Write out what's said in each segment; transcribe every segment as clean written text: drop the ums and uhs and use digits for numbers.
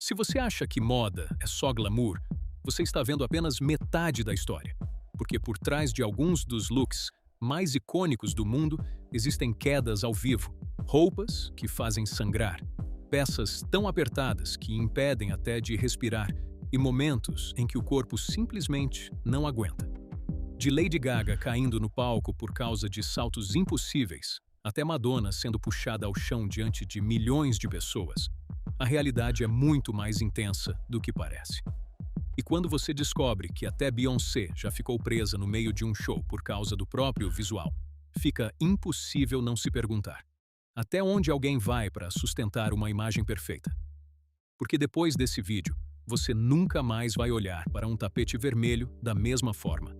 Se você acha que moda é só glamour, você está vendo apenas metade da história. Porque por trás de alguns dos looks mais icônicos do mundo existem quedas ao vivo, roupas que fazem sangrar, peças tão apertadas que impedem até de respirar e momentos em que o corpo simplesmente não aguenta. De Lady Gaga caindo no palco por causa de saltos impossíveis, até Madonna sendo puxada ao chão diante de milhões de pessoas, a realidade é muito mais intensa do que parece. E quando você descobre que até Beyoncé já ficou presa no meio de um show por causa do próprio visual, fica impossível não se perguntar: até onde alguém vai para sustentar uma imagem perfeita? Porque depois desse vídeo, você nunca mais vai olhar para um tapete vermelho da mesma forma.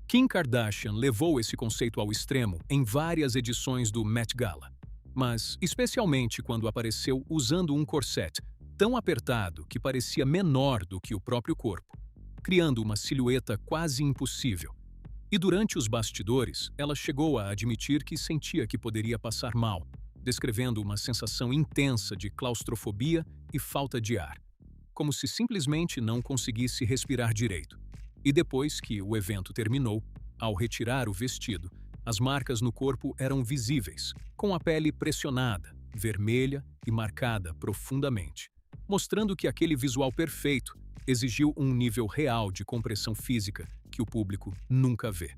Kim Kardashian levou esse conceito ao extremo em várias edições do Met Gala, mas especialmente quando apareceu usando um corset tão apertado que parecia menor do que o próprio corpo, criando uma silhueta quase impossível. E durante os bastidores, ela chegou a admitir que sentia que poderia passar mal, descrevendo uma sensação intensa de claustrofobia e falta de ar, como se simplesmente não conseguisse respirar direito. E depois que o evento terminou, ao retirar o vestido, as marcas no corpo eram visíveis, com a pele pressionada, vermelha e marcada profundamente, mostrando que aquele visual perfeito exigiu um nível real de compressão física que o público nunca vê.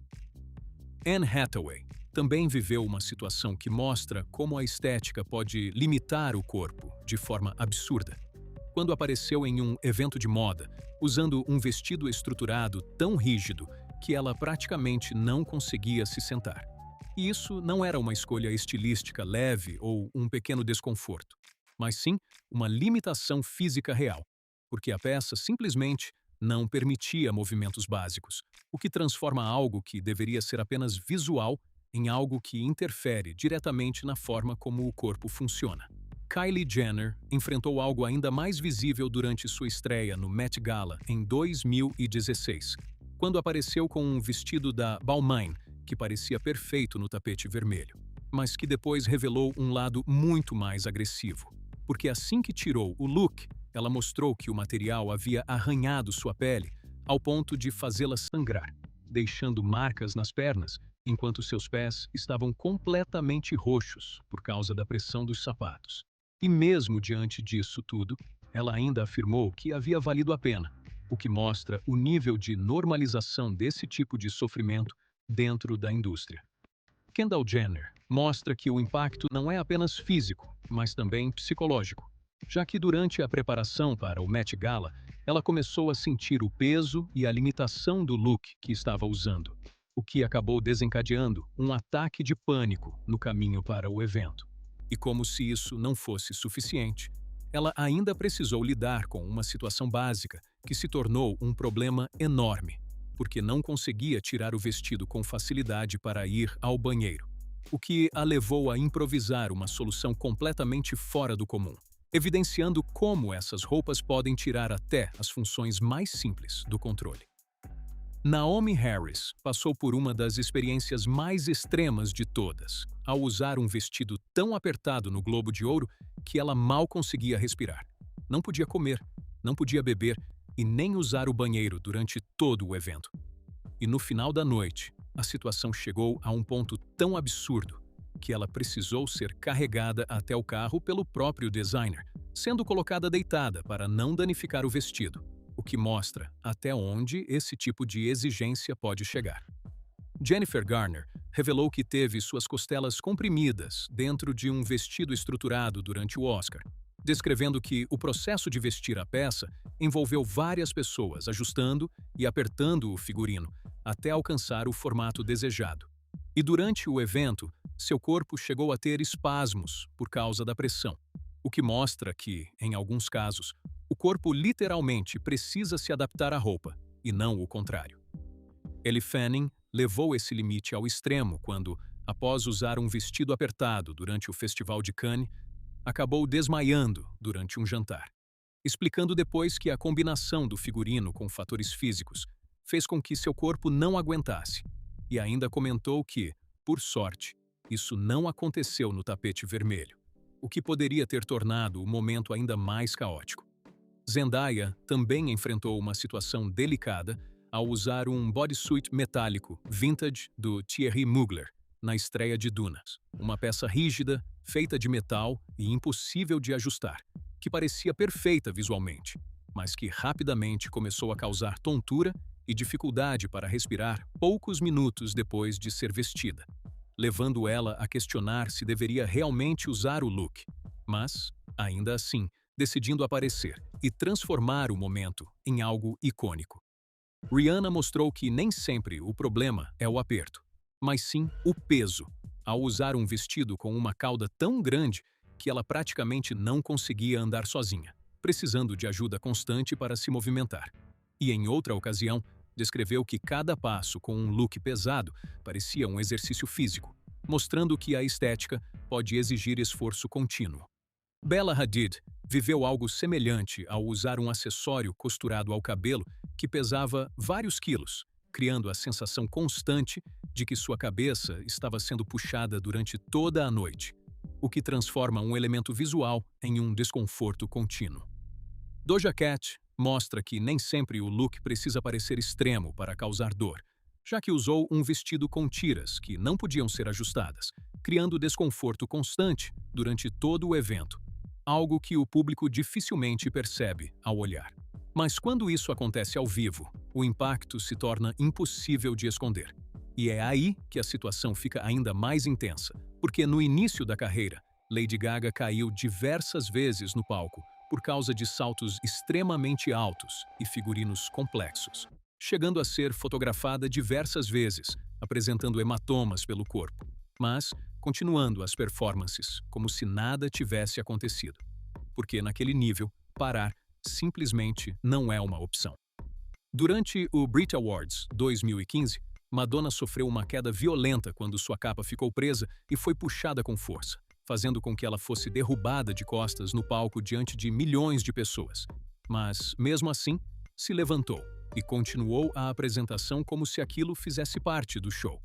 Anne Hathaway também viveu uma situação que mostra como a estética pode limitar o corpo de forma absurda. Quando apareceu em um evento de moda, usando um vestido estruturado tão rígido que ela praticamente não conseguia se sentar. E isso não era uma escolha estilística leve ou um pequeno desconforto, mas sim uma limitação física real, porque a peça simplesmente não permitia movimentos básicos, o que transforma algo que deveria ser apenas visual em algo que interfere diretamente na forma como o corpo funciona. Kylie Jenner enfrentou algo ainda mais visível durante sua estreia no Met Gala em 2016, quando apareceu com um vestido da Balmain que parecia perfeito no tapete vermelho, mas que depois revelou um lado muito mais agressivo, porque assim que tirou o look, ela mostrou que o material havia arranhado sua pele ao ponto de fazê-la sangrar, deixando marcas nas pernas, enquanto seus pés estavam completamente roxos por causa da pressão dos sapatos. E mesmo diante disso tudo, ela ainda afirmou que havia valido a pena, o que mostra o nível de normalização desse tipo de sofrimento dentro da indústria. Kendall Jenner mostra que o impacto não é apenas físico, mas também psicológico, já que durante a preparação para o Met Gala, ela começou a sentir o peso e a limitação do look que estava usando, o que acabou desencadeando um ataque de pânico no caminho para o evento. E como se isso não fosse suficiente, ela ainda precisou lidar com uma situação básica que se tornou um problema enorme, porque não conseguia tirar o vestido com facilidade para ir ao banheiro, o que a levou a improvisar uma solução completamente fora do comum, evidenciando como essas roupas podem tirar até as funções mais simples do controle. Naomie Harris passou por uma das experiências mais extremas de todas, ao usar um vestido tão apertado no Globo de Ouro que ela mal conseguia respirar. Não podia comer, não podia beber e nem usar o banheiro durante todo o evento. E no final da noite, a situação chegou a um ponto tão absurdo que ela precisou ser carregada até o carro pelo próprio designer, sendo colocada deitada para não danificar o vestido, o que mostra até onde esse tipo de exigência pode chegar. Jennifer Garner revelou que teve suas costelas comprimidas dentro de um vestido estruturado durante o Oscar, descrevendo que o processo de vestir a peça envolveu várias pessoas ajustando e apertando o figurino até alcançar o formato desejado. E durante o evento, seu corpo chegou a ter espasmos por causa da pressão, o que mostra que, em alguns casos, o corpo literalmente precisa se adaptar à roupa, e não o contrário. Elle Fanning levou esse limite ao extremo quando, após usar um vestido apertado durante o Festival de Cannes, acabou desmaiando durante um jantar. explicando depois que a combinação do figurino com fatores físicos fez com que seu corpo não aguentasse, e ainda comentou que, por sorte, isso não aconteceu no tapete vermelho, o que poderia ter tornado o momento ainda mais caótico. Zendaya também enfrentou uma situação delicada ao usar um bodysuit metálico vintage do Thierry Mugler na estreia de Duna, uma peça rígida, feita de metal e impossível de ajustar, que parecia perfeita visualmente, mas que rapidamente começou a causar tontura e dificuldade para respirar poucos minutos depois de ser vestida, levando ela a questionar se deveria realmente usar o look, mas, ainda assim, decidindo aparecer e transformar o momento em algo icônico. Rihanna mostrou que nem sempre o problema é o aperto, mas sim o peso, ao usar um vestido com uma cauda tão grande que ela praticamente não conseguia andar sozinha, precisando de ajuda constante para se movimentar. E em outra ocasião, descreveu que cada passo com um look pesado parecia um exercício físico, mostrando que a estética pode exigir esforço contínuo. Bella Hadid viveu algo semelhante ao usar um acessório costurado ao cabelo que pesava vários quilos, criando a sensação constante de que sua cabeça estava sendo puxada durante toda a noite, o que transforma um elemento visual em um desconforto contínuo. Doja Cat mostra que nem sempre o look precisa parecer extremo para causar dor, já que usou um vestido com tiras que não podiam ser ajustadas, criando desconforto constante durante todo o evento, algo que o público dificilmente percebe ao olhar. Mas quando isso acontece ao vivo, o impacto se torna impossível de esconder. E é aí que a situação fica ainda mais intensa, porque no início da carreira, Lady Gaga caiu diversas vezes no palco por causa de saltos extremamente altos e figurinos complexos, chegando a ser fotografada diversas vezes, apresentando hematomas pelo corpo, mas continuando as performances como se nada tivesse acontecido, porque naquele nível, parar simplesmente não é uma opção. Durante o Brit Awards 2015, Madonna sofreu uma queda violenta quando sua capa ficou presa e foi puxada com força, fazendo com que ela fosse derrubada de costas no palco diante de milhões de pessoas. Mas, mesmo assim, se levantou e continuou a apresentação como se aquilo fizesse parte do show.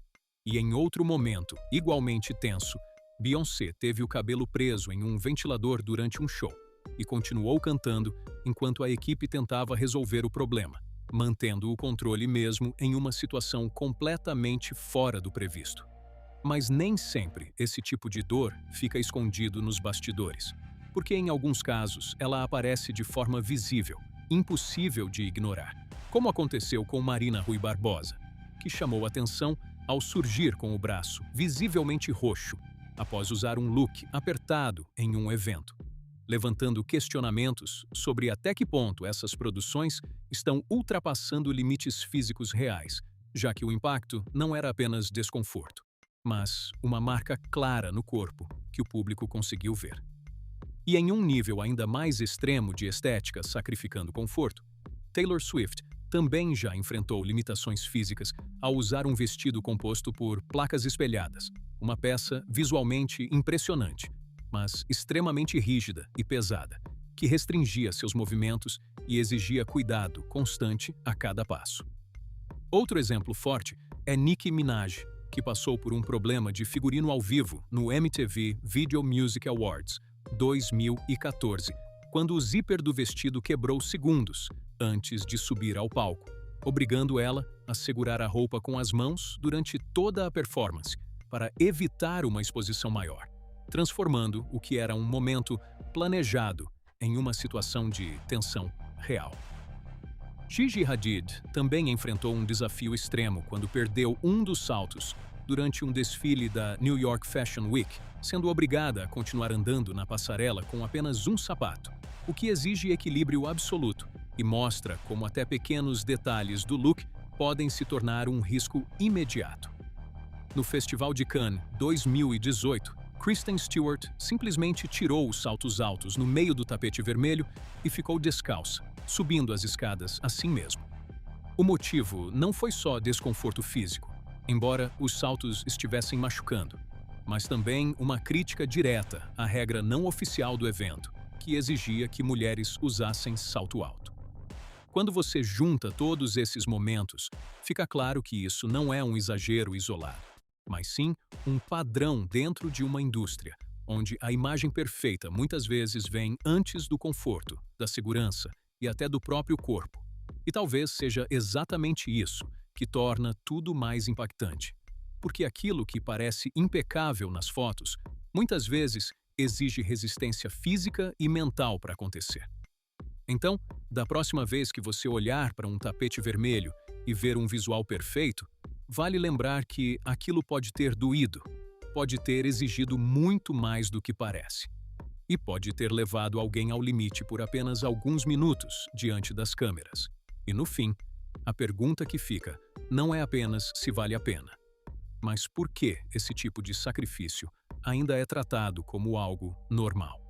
E em outro momento, igualmente tenso, Beyoncé teve o cabelo preso em um ventilador durante um show e continuou cantando enquanto a equipe tentava resolver o problema, mantendo o controle mesmo em uma situação completamente fora do previsto. Mas nem sempre esse tipo de dor fica escondido nos bastidores, porque em alguns casos ela aparece de forma visível, impossível de ignorar, como aconteceu com Marina Rui Barbosa, que chamou atenção ao surgir com o braço visivelmente roxo, após usar um look apertado em um evento, levantando questionamentos sobre até que ponto essas produções estão ultrapassando limites físicos reais, já que o impacto não era apenas desconforto, mas uma marca clara no corpo que o público conseguiu ver. E em um nível ainda mais extremo de estética sacrificando conforto, Taylor Swift também já enfrentou limitações físicas ao usar um vestido composto por placas espelhadas, uma peça visualmente impressionante, mas extremamente rígida e pesada, que restringia seus movimentos e exigia cuidado constante a cada passo. Outro exemplo forte é Nicki Minaj, que passou por um problema de figurino ao vivo no MTV Video Music Awards 2014, quando o zíper do vestido quebrou segundos antes de subir ao palco, obrigando ela a segurar a roupa com as mãos durante toda a performance para evitar uma exposição maior, transformando o que era um momento planejado em uma situação de tensão real. Gigi Hadid também enfrentou um desafio extremo quando perdeu um dos saltos durante um desfile da New York Fashion Week, sendo obrigada a continuar andando na passarela com apenas um sapato, o que exige equilíbrio absoluto e mostra como até pequenos detalhes do look podem se tornar um risco imediato. No Festival de Cannes 2018, Kristen Stewart simplesmente tirou os saltos altos no meio do tapete vermelho e ficou descalça, subindo as escadas assim mesmo. O motivo não foi só desconforto físico, embora os saltos estivessem machucando, mas também uma crítica direta à regra não oficial do evento, que exigia que mulheres usassem salto alto. Quando você junta todos esses momentos, fica claro que isso não é um exagero isolado, mas sim um padrão dentro de uma indústria, onde a imagem perfeita muitas vezes vem antes do conforto, da segurança e até do próprio corpo. E talvez seja exatamente isso que torna tudo mais impactante. Porque aquilo que parece impecável nas fotos, muitas vezes exige resistência física e mental para acontecer. Então, da próxima vez que você olhar para um tapete vermelho e ver um visual perfeito, vale lembrar que aquilo pode ter doído, pode ter exigido muito mais do que parece. E pode ter levado alguém ao limite por apenas alguns minutos diante das câmeras. E no fim, a pergunta que fica não é apenas se vale a pena, mas por que esse tipo de sacrifício ainda é tratado como algo normal.